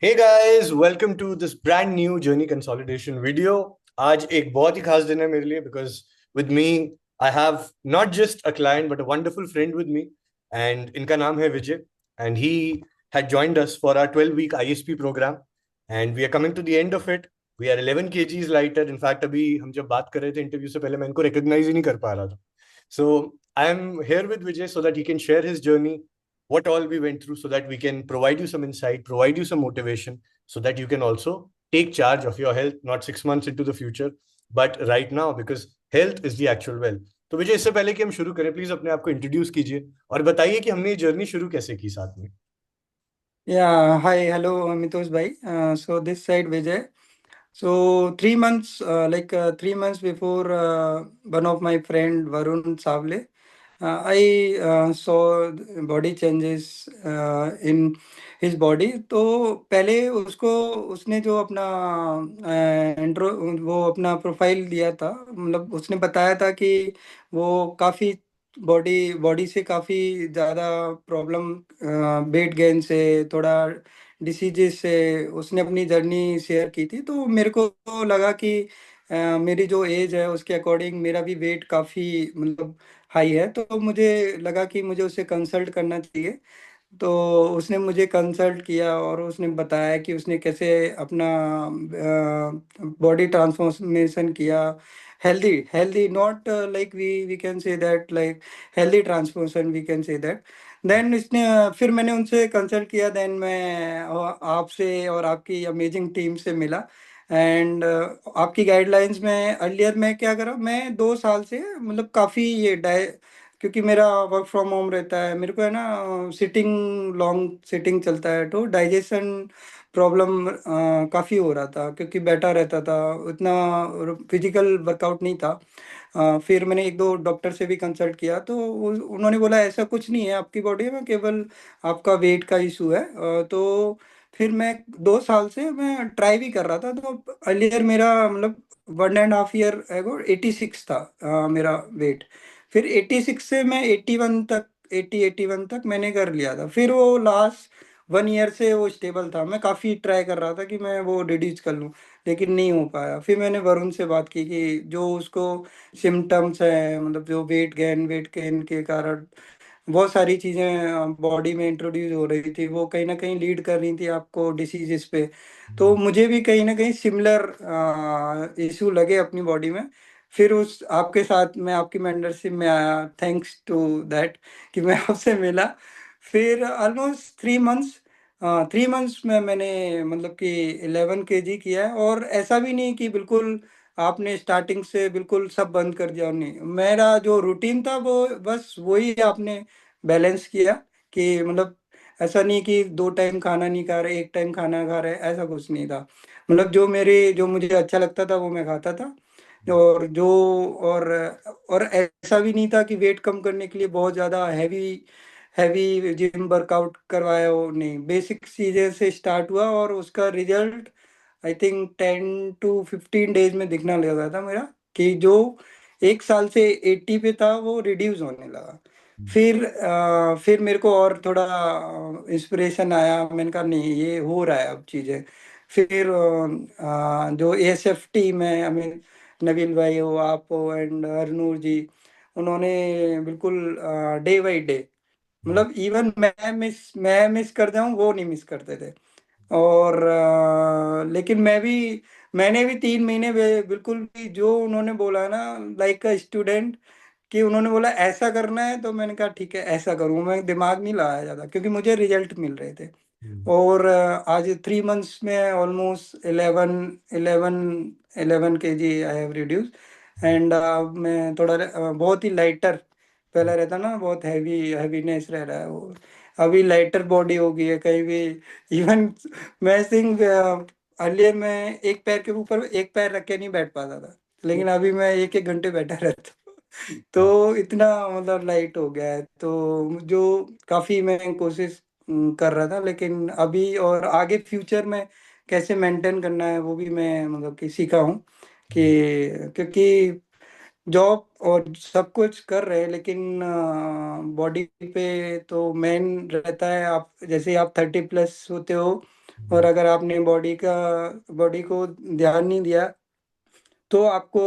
Hey guys, welcome to this brand new journey consolidation video. आज एक बहुत ही खास दिन है मेरे लिए because with me I have not just a client but a wonderful friend with me and इनका नाम है विजय and he had joined us for our 12-week ISP program and we are coming to the end of it. We are 11 kgs lighter. In fact अभी हम जब बात कर रहे थे इंटरव्यू से पहले मैं इनको recognize ही नहीं कर पा रहा था. So I am here with Vijay so that he can share his journey, what all we went through, so that we can provide you some insight, provide you some motivation, so that you can also take charge of your health, not 6 months into the future, but right now, because health is the actual wealth. तो विजय, इससे पहले कि हम शुरू करें, please अपने आप को इंट्रोड्यूस कीजिए और बताइए कि हमने ये जर्नी शुरू कैसे की साथ में. Yeah, hi, hello, Mitosh bhai. So this side Vijay. So 3 months, 3 months before, one of my friend Varun Savle, I saw body changes in his body. तो पहले उसको उसने जो अपना इंट्रो वो अपना प्रोफाइल दिया था, मतलब उसने बताया था कि वो काफ़ी बॉडी बॉडी से काफ़ी ज़्यादा प्रॉब्लम, वेट गेन से थोड़ा डिसीजेस से उसने अपनी जर्नी शेयर की थी। तो मेरे को तो लगा कि मेरी जो एज है उसके अकॉर्डिंग मेरा भी वेट काफ़ी मतलब हाई है, तो मुझे लगा कि मुझे उसे कंसल्ट करना चाहिए। तो उसने मुझे कंसल्ट किया और उसने बताया कि उसने कैसे अपना बॉडी ट्रांसफॉर्मेशन किया, healthy healthy not like we can say that, like healthy transformation we can say that. Then इसने फिर मैंने उनसे कंसल्ट किया, देन मैं आपसे और आपकी अमेजिंग टीम से मिला एंड आपकी गाइडलाइंस में अर्लियर मैं क्या करा, मैं 2 साल से मतलब काफ़ी ये डाइ क्योंकि मेरा वर्क फ्रॉम होम रहता है, मेरे को है ना सिटिंग, लॉन्ग सिटिंग चलता है, तो डाइजेशन प्रॉब्लम काफ़ी हो रहा था क्योंकि बैठा रहता था, उतना फिजिकल वर्कआउट नहीं था। फिर मैंने एक दो डॉक्टर से भी कंसल्ट किया, तो उन्होंने बोला ऐसा कुछ नहीं है आपकी बॉडी में, केवल आपका वेट का इशू है। तो फिर मैं 2 साल से मैं ट्राई भी कर रहा था। तो अर्लियर मेरा मतलब 1.5 ईयर एगो 86 था मेरा वेट। फिर 86 से मैं 81 तक, 81 तक मैंने कर लिया था। फिर वो लास्ट 1 ईयर से वो स्टेबल था। मैं काफ़ी ट्राई कर रहा था कि मैं वो रिड्यूस कर लूँ, लेकिन नहीं हो पाया। फिर मैंने वरुण से बात की कि जो उसको सिम्टम्स हैं, मतलब जो वेट गेन के कारण बहुत सारी चीज़ें बॉडी में इंट्रोड्यूस हो रही थी, वो कहीं ना कहीं लीड कर रही थी आपको डिसीजेस पे। तो मुझे भी कहीं ना कहीं सिमिलर इशू लगे अपनी बॉडी में। फिर उस आपके साथ मैं आपकी मेंटरशिप में आया, थैंक्स टू दैट कि मैं आपसे मिला। फिर ऑलमोस्ट 3 मंथ्स, 3 मंथ्स में मैंने मतलब कि 11 kg किया है। और ऐसा भी नहीं कि बिल्कुल आपने स्टार्टिंग से बिल्कुल सब बंद कर दिया, नहीं, मेरा जो रूटीन था वो बस वही आपने बैलेंस किया कि मतलब ऐसा नहीं कि 2 टाइम खाना नहीं खा रहे, एक टाइम खाना खा रहे, ऐसा कुछ नहीं था। मतलब जो मुझे अच्छा लगता था वो मैं खाता था। और जो और और ऐसा भी नहीं था कि वेट कम करने के लिए बहुत ज़्यादा हैवी हैवी जिम वर्कआउट करवाया हो, नहीं, बेसिक चीज़ें से स्टार्ट हुआ और उसका result I think 10 to 15 days में दिखना लगा था मेरा, कि जो 1 साल से 80 पे था वो रिड्यूस होने लगा। फिर मेरे को और थोड़ा इंस्पिरेशन आया, मैंने कहा नहीं ये हो रहा है अब चीज़ें। फिर जो एएसएफ टीम है, आई मीन नबील भाई हो, आप हो एंड हरनूर जी, उन्होंने बिल्कुल डे बाई डे, मतलब इवन मैं मिस कर जाऊं वो नहीं मिस करते थे। और लेकिन मैंने भी 3 महीने बिल्कुल भी जो उन्होंने बोला ना, लाइक अ स्टूडेंट, कि उन्होंने बोला ऐसा करना है, तो मैंने कहा ठीक है ऐसा करूँ, मैं दिमाग नहीं लगाया ज़्यादा क्योंकि मुझे रिजल्ट मिल रहे थे। और आज 3 मंथ्स में almost 11 kg I have reduce. And मैं थोड़ा बहुत ही लाइटर, पहला रहता ना बहुत हैवीनेस रह रहा है, वो अभी लाइटर बॉडी हो गई है कहीं भी। इवन मैं सिंग अर्लियर में एक पैर के ऊपर एक पैर रख के नहीं बैठ पाता था, लेकिन अभी मैं एक एक घंटे बैठा रहता हूँ। तो इतना मतलब लाइट हो गया है, तो जो काफ़ी मैं कोशिश कर रहा था, लेकिन अभी और आगे फ्यूचर में कैसे मेंटेन करना है वो भी मैं मतलब कि सीखा हूँ। कि क्योंकि जॉब और सब कुछ कर रहे हैं, लेकिन बॉडी पे तो मेन रहता है। आप जैसे आप 30 प्लस होते हो और अगर आपने बॉडी को ध्यान नहीं दिया तो आपको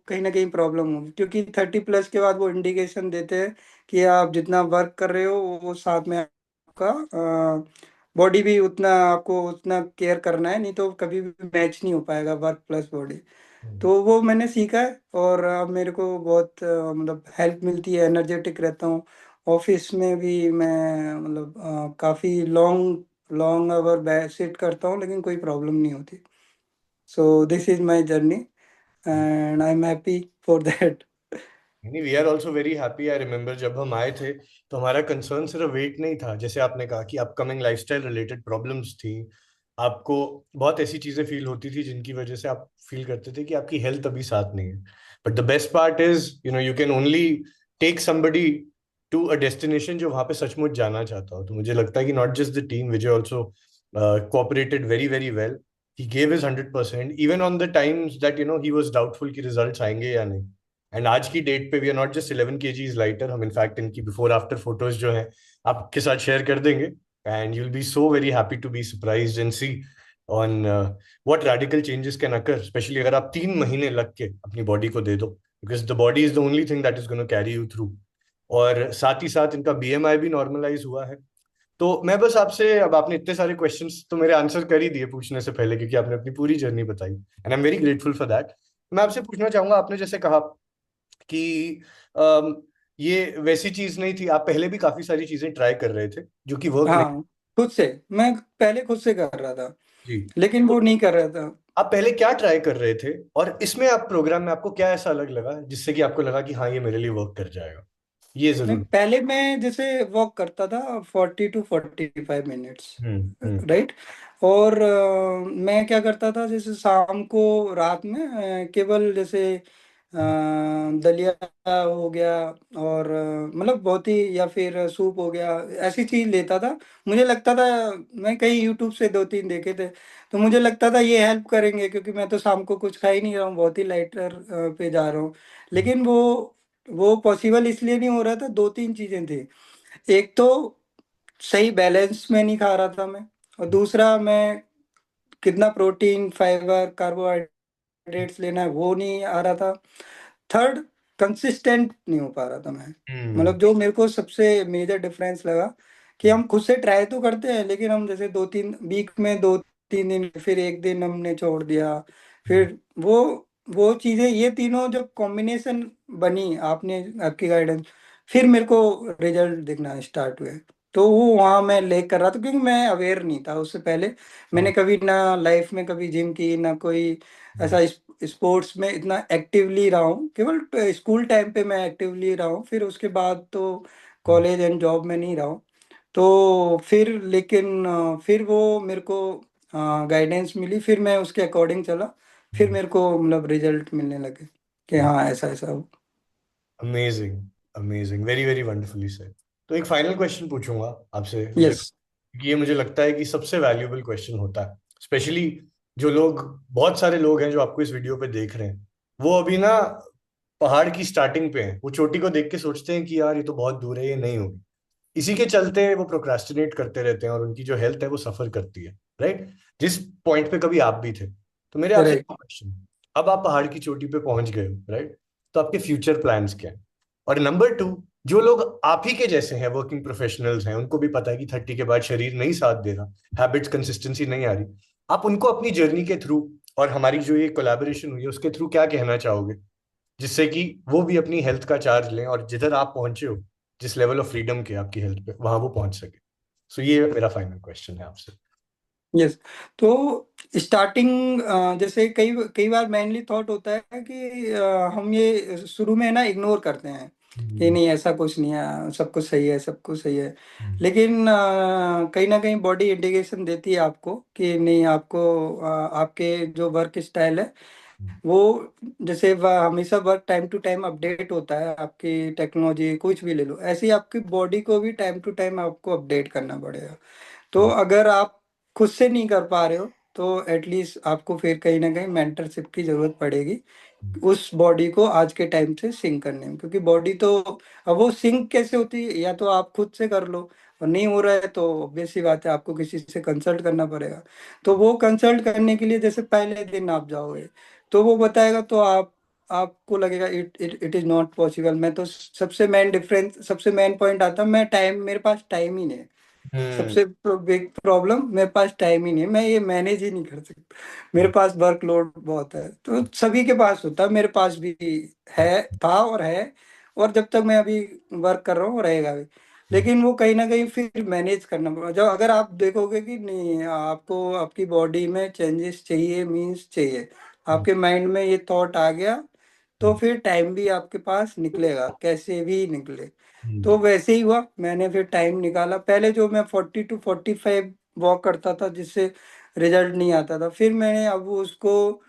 कहीं ना कहीं प्रॉब्लम होगी, क्योंकि 30+ के बाद वो इंडिकेशन देते हैं कि आप जितना वर्क कर रहे हो वो साथ में आपका बॉडी भी उतना, आपको उतना केयर करना है, नहीं तो कभी भी मैच नहीं हो पाएगा वर्क प्लस बॉडी। हम्म। तो वो मैंने सीखा है, और अब मेरे को बहुत मतलब हेल्प मिलती है, एनर्जेटिक रहता हूँ। ऑफिस में भी मैं मतलब काफ़ी लॉन्ग लॉन्ग आवर सिट करता हूँ, लेकिन कोई प्रॉब्लम नहीं होती। So this is my journey and I am happy for that. नहीं, we are also very happy. I remember जब हम आए थे तो हमारा कंसर्न सिर्फ वेट नहीं था, जैसे आपने कहा कि अपकमिंग लाइफस्टाइल रिलेटेड प्रॉब्लम्स थी। आपको बहुत ऐसी चीजें फील होती थी जिनकी वजह से आप फील करते थे कि आपकी हेल्थ अभी साथ नहीं है। But the best part is, you can only take somebody to a destination जो वहां पे सचमुच जाना चाहता हो। तो मुझे लगता है कि not just the team, Vijay also cooperated very very well. He gave his 100% even on the times that he was doubtful कि रिजल्ट आएंगे या नहीं। एंड आज की डेट पे we are not just 11 kgs lighter, हम इनफैक्ट इनकी बिफोर आफ्टर फोटोज जो हैं आपके साथ शेयर कर देंगे। And you will be so very happy to be surprised and see on what radical changes can occur, specially अगर आप 3 महीने लग के अपनी बॉडी को दे दो, because the body is the only thing that is gonna carry you through. और साथ ही साथ इनका बीएमआई भी नॉर्मलाइज हुआ है। तो मैं बस आपसे, अब आपने इतने सारे क्वेश्चंस तो मेरे आंसर कर ही दिए पूछने से पहले, क्योंकि आपने अपनी पूरी जर्नी बताई and I am very grateful for that. मैं आपसे पूछना चाहूंगा, आपने जैसे कहा कि अम, ये वैसी चीज नहीं थी, आप पहले भी काफी सारी चीजें ट्राई कर रहे थे जो कि वर्क नहीं। हाँ, खुद से मैं पहले खुद से कर रहा था, जी। लेकिन तो वो नहीं कर रहा था। आप पहले क्या ट्राई कर रहे थे, और इसमें आप प्रोग्राम में आपको क्या ऐसा अलग लगा जिससे कि आपको लगा कि हाँ ये मेरे लिए वर्क कर जाएगा, ये नहीं, जरूर। पहले मैं जैसे वॉक करता था 40 to 45 मिनट्स, हम्म। राइट। और मैं क्या करता था, जैसे शाम को रात में केवल जैसे दलिया हो गया, और मतलब बहुत ही, या फिर सूप हो गया, ऐसी चीज लेता था। मुझे लगता था, मैं कई यूट्यूब से 2-3 देखे थे, तो मुझे लगता था ये हेल्प करेंगे, क्योंकि मैं तो शाम को कुछ खा ही नहीं रहा हूँ, बहुत ही लाइटर पे जा रहा हूँ। लेकिन वो पॉसिबल इसलिए नहीं हो रहा था, 2-3 चीजें थी। एक तो सही बैलेंस में नहीं खा रहा था मैं, और दूसरा मैं कितना प्रोटीन, फाइबर, कार्बोहाइड्रेट्स लेना है वो नहीं आ रहा था। थर्ड, कंसिस्टेंट नहीं हो पा रहा था मैं। हम्म। मतलब जो मेरे को सबसे मेजर डिफरेंस लगा, कि हम खुद से ट्राई तो करते हैं, लेकिन हम जैसे 2-3 वीक में 2-3 दिन, फिर एक दिन हमने छोड़ दिया, फिर वो चीजें, ये तीनों जब कॉम्बिनेशन बनी, आपकी गाइडेंस, फिर मेरे को रिजल्ट दिखना स्टार्ट हुए। तो वो वहाँ मैं लेक कर रहा था, क्योंकि मैं अवेयर नहीं था उससे पहले। मैंने कभी ना लाइफ में कभी जिम की, ना कोई ऐसा स्पोर्ट्स में इतना एक्टिवली रहा हूँ। केवल स्कूल टाइम पे मैं एक्टिवली रहा हूँ, फिर उसके बाद तो कॉलेज एंड जॉब में नहीं रहा हूँ। तो फिर लेकिन फिर वो मेरे को गाइडेंस मिली, फिर मैं उसके अकॉर्डिंग चला, फिर मेरे को मतलब रिजल्ट मिलने लगे कि हाँ ऐसा ऐसा हो। Amazing, amazing, very very wonderfully said. तो एक फाइनल क्वेश्चन पूछूंगा आपसे, यस। क्योंकि ये मुझे लगता है कि सबसे वैल्यूएबल क्वेश्चन होता है, स्पेशली जो लोग, बहुत सारे लोग हैं जो आपको इस वीडियो पे देख रहे हैं, वो अभी ना पहाड़ की स्टार्टिंग पे हैं, वो चोटी को देख के सोचते हैं कि यार ये तो बहुत दूर है, ये नहीं होगी। इसी के चलते वो प्रोक्रास्टिनेट करते रहते हैं और उनकी जो हेल्थ है वो सफर करती है, राइट। जिस पॉइंट पे कभी आप भी थे। तो मेरे आपसे करेक्ट। दो क्वेश्चन। अब आप पहाड़ की चोटी पे पहुंच गए हो, राइट। तो आपके फ्यूचर प्लान्स क्या हैं? और नंबर टू, जो लोग आप ही के जैसे हैं, वर्किंग प्रोफेशनल्स हैं, उनको भी पता है कि 30 के बाद शरीर नहीं साथ दे रहा, हैबिट्स कंसिस्टेंसी नहीं आ रही, आप उनको अपनी जर्नी के थ्रू और हमारी जो ये कोलैबोरेशन हुई है उसके थ्रू क्या कहना चाहोगे, जिससे कि वो भी अपनी हेल्थ का चार्ज लें और जिधर आप पहुंचे हो, जिस लेवल ऑफ फ्रीडम के आपकी हेल्थ पे, वहां वो पहुंच सके। सो ये मेरा फाइनल क्वेश्चन है आपसे। यस। तो स्टार्टिंग, जैसे कई कई बार मेनली थॉट होता है कि हम ये शुरू में ना इग्नोर करते हैं कि हम्म। नहीं ऐसा कुछ नहीं है, सब कुछ सही है, सब कुछ सही है। लेकिन कहीं ना कहीं बॉडी इंडिकेशन देती है आपको कि नहीं, आपको आपके जो वर्क स्टाइल है वो, जैसे हमेशा work time to time update होता है, आपकी टेक्नोलॉजी कुछ भी ले लो, ऐसे ही आपकी बॉडी को भी टाइम टू टाइम आपको अपडेट करना पड़ेगा। तो अगर आप खुद से नहीं कर पा रहे हो, तो एटलीस्ट आपको फिर कहीं ना कहीं मेंटरशिप की जरूरत पड़ेगी, उस बॉडी को आज के टाइम से सिंक करने में, क्योंकि बॉडी तो, अब वो सिंक कैसे होती है, या तो आप खुद से कर लो, और नहीं हो रहा है तो ऑब्वियस सी बात है आपको किसी से कंसल्ट करना पड़ेगा। तो वो कंसल्ट करने के लिए जैसे पहले दिन आप जाओगे तो वो बताएगा, तो आपको लगेगा it it it is not possible. मैं तो सबसे मेन डिफरेंस, सबसे मेन पॉइंट आता है, मैं टाइम, मेरे पास टाइम ही नहीं है। हम्म। सबसे बिग प्रॉब्लम, मेरे पास टाइम ही नहीं है, मैं ये मैनेज ही नहीं कर सकता। मेरे पास वर्कलोड बहुत है, तो सभी के पास होता है, मेरे पास भी है, था और है, और जब तक मैं अभी वर्क कर रहा हूँ रहेगा भी। लेकिन वो कहीं ना कहीं फिर मैनेज करना पड़ेगा। जब अगर आप देखोगे कि नहीं, आपको आपकी बॉडी में चेंजेस चाहिए, मीन्स चाहिए, आपके माइंड में ये थॉट आ गया, तो फिर टाइम भी आपके पास निकलेगा, कैसे भी निकले। तो वैसे ही हुआ, मैंने फिर टाइम निकाला। पहले जो मैं 40 to 45 वॉक करता था जिससे रिजल्ट नहीं आता था, फिर मैंने अब उसको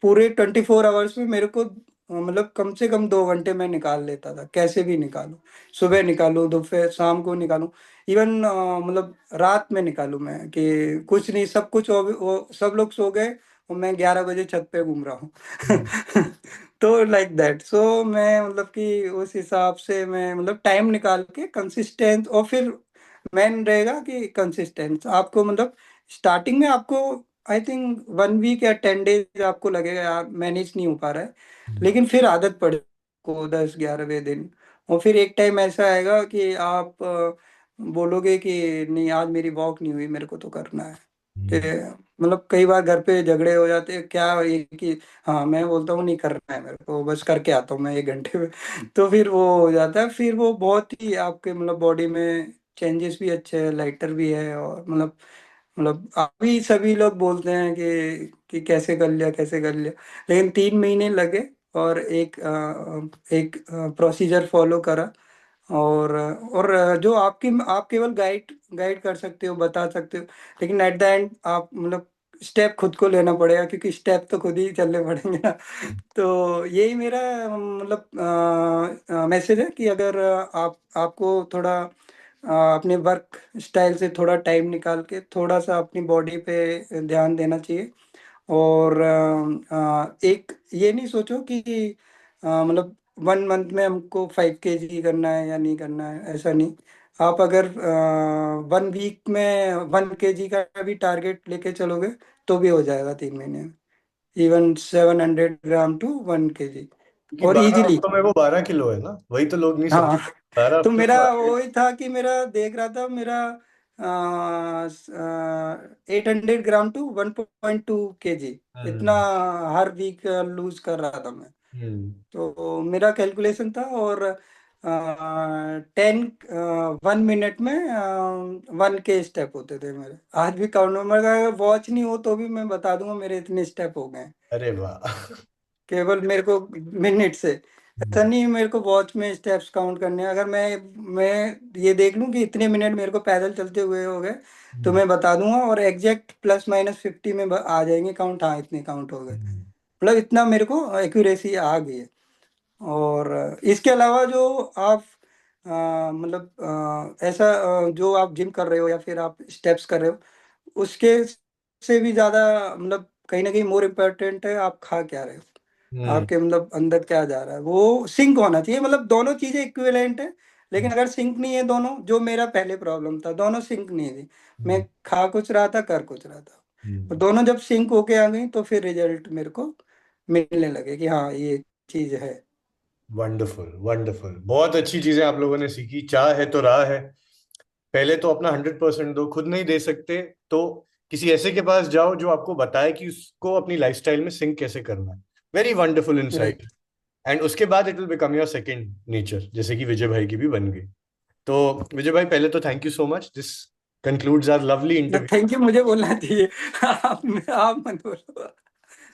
पूरे 24 आवर्स में मेरे को मतलब कम से कम 2 घंटे में निकाल लेता था, कैसे भी निकालूं। सुबह निकालूं, दोपहर, शाम को निकालूं, इवन मतलब रात में निकालूं, मैं कि कुछ नहीं, सब कुछ सब लोग सो गए और मैं 11 बजे छत पे घूम रहा हूँ। तो लाइक दैट, सो मैं मतलब कि उस हिसाब से मैं मतलब टाइम निकाल के कंसिस्टेंट, और फिर मेन रहेगा कि कंसिस्टेंस आपको, मतलब स्टार्टिंग में आपको आई थिंक 1 वीक या 10 डेज आपको लगेगा यार मैनेज नहीं हो पा रहा है, लेकिन फिर आदत पड़े को 10-11वें दिन, और फिर एक टाइम ऐसा आएगा कि आप बोलोगे कि नहीं, आज मेरी वॉक नहीं हुई, मेरे को तो करना है। कि मतलब कई बार घर पे झगड़े हो जाते हैं, क्या ये कि हाँ, मैं बोलता हूँ नहीं करना है मेरे को, बस करके आता हूँ मैं 1 घंटे में। तो फिर वो हो जाता है, फिर वो बहुत ही आपके मतलब बॉडी में चेंजेस भी अच्छे हैं, लाइटर भी है, और मतलब अभी सभी लोग बोलते हैं कि कैसे कर लिया, कैसे कर लिया। लेकिन 3 महीने लगे, और एक प्रोसीजर फॉलो करा, और जो आप केवल गाइड गाइड कर सकते हो, बता सकते हो, लेकिन एट द एंड आप मतलब स्टेप खुद को लेना पड़ेगा, क्योंकि स्टेप तो खुद ही चलने पड़ेंगे ना। तो यही मेरा मतलब मैसेज है कि अगर आपको थोड़ा अपने वर्क स्टाइल से थोड़ा टाइम निकाल के थोड़ा सा अपनी बॉडी पे ध्यान देना चाहिए। और एक ये नहीं सोचो कि मतलब 1 मंथ में हमको 5 kg करना है या नहीं करना है, ऐसा नहीं। आप अगर 1 वीक में 1 kg का भी टारगेट लेके चलोगे तो भी हो जाएगा 3 महीने में, इवन 700 ग्राम टू 1 kg, क्योंकि और 12 इजीली। हफ्तों में वो 12 किलो है ना, वही तो लोग नहीं हाँ, समझ। 12 हफ्ते तो में मेरा 12 किलो। वही था कि मेरा देख रहा था, मेरा 800 ग्राम टू 1.2 kg, इतना हम्म। हर वीक लूज कर रहा था मैं। हम्म। तो मेरा कैलकुलेशन था, और 1 मिनट में 1 के स्टेप होते थे मेरे, आज भी काउंट में, अगर वॉच नहीं हो तो भी मैं बता दूंगा मेरे इतने स्टेप हो गए, अरे वाह। केवल मेरे को मिनट से। ऐसा नहीं मेरे को वॉच में स्टेप्स काउंट करने हैं। अगर मैं ये देख लूं कि इतने मिनट मेरे को पैदल चलते हुए हो गए, तो मैं बता दूंगा, और एग्जैक्ट +-50 में आ जाएंगे काउंट, हाँ इतने काउंट हो गए। मतलब इतना मेरे को एक्यूरेसी आ गई है। और इसके अलावा जो आप मतलब ऐसा जो आप जिम कर रहे हो या फिर आप स्टेप्स कर रहे हो, उसके से भी ज़्यादा मतलब कहीं ना कहीं मोर इम्पोर्टेंट है आप खा क्या रहे हो, हम्म। आपके मतलब अंदर क्या जा रहा है, वो सिंक होना चाहिए। मतलब दोनों चीजें इक्विवेलेंट है, लेकिन अगर सिंक नहीं है दोनों, जो मेरा पहले प्रॉब्लम था, दोनों सिंक नहीं थी, मैं खा कुछ रहा था, कर कुछ रहा था। और दोनों जब सिंक होके आ गई तो फिर रिजल्ट मेरे को मिलने लगे कि हाँ ये चीज है। वंडरफुल वंडरफुल, बहुत अच्छी चीजें आप लोगों ने सीखी। चाह है तो राह है। पहले तो अपना 100% दो, खुद नहीं दे सकते तो किसी ऐसे के पास जाओ जो आपको बताए कि उसको अपनी लाइफस्टाइल में सिंक कैसे करना है। Very wonderful insight. Right. And उसके बाद it will become your second nature, जैसे कि विजय भाई की भी बन गई। तो विजय भाई, पहले तो thank you so much, this concludes our lovely ना, इंटरव्यू। थैंक यू मुझे बोलना चाहिए। आप मत बोलो।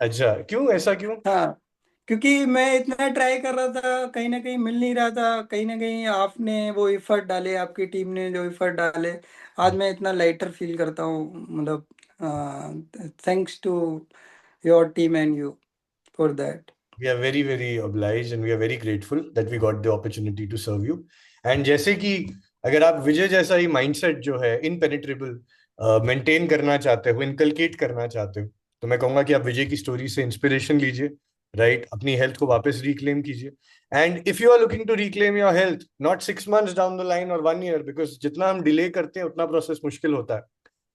अच्छा, क्यों, ऐसा क्यों? हाँ, क्योंकि मैं इतना ट्राई कर रहा था, कहीं ना कहीं मिल नहीं रहा था, कहीं ना कहीं आपने वो एफर्ट डाले, आपकी टीम ने जो एफर्ट डाले, आज मैं इतना लाइटर फील करता हूँ, मतलब thanks to your team and you for that. We are very very obliged and we are very grateful that we got the opportunity to serve you. And जैसे कि अगर आप विजय जैसा ही माइंडसेट जो है इनपेनिट्रेबल मेंटेन करना चाहते हो, इनकलकेट करना चाहते हो, तो मैं कहूंगा कि आप विजय की स्टोरी से इंस्पिरेशन लीजिए, राइट? अपनी हेल्थ को वापस रिक्लेम कीजिए। And if you are looking to reclaim your health, not 6 months down the line और 1 year, बिकॉज जितना हम डिले करते हैं उतना प्रोसेस मुश्किल होता है,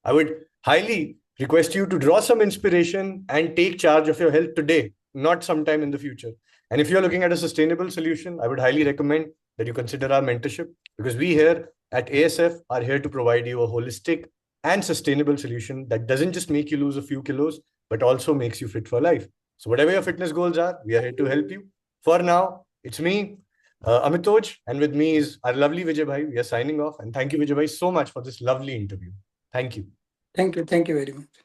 I would highly request you to draw some inspiration and take charge of your health today, not sometime in the future. And if you're looking at a sustainable solution, I would highly recommend that you consider our mentorship, because we here at ASF are here to provide you a holistic and sustainable solution that doesn't just make you lose a few kilos, but also makes you fit for life. So, whatever your fitness goals are, we are here to help you. For now, it's me, Amitoj, and with me is our lovely Vijay Bhai. We are signing off. And thank you, Vijay Bhai, so much for this lovely interview. Thank you. Thank you very much.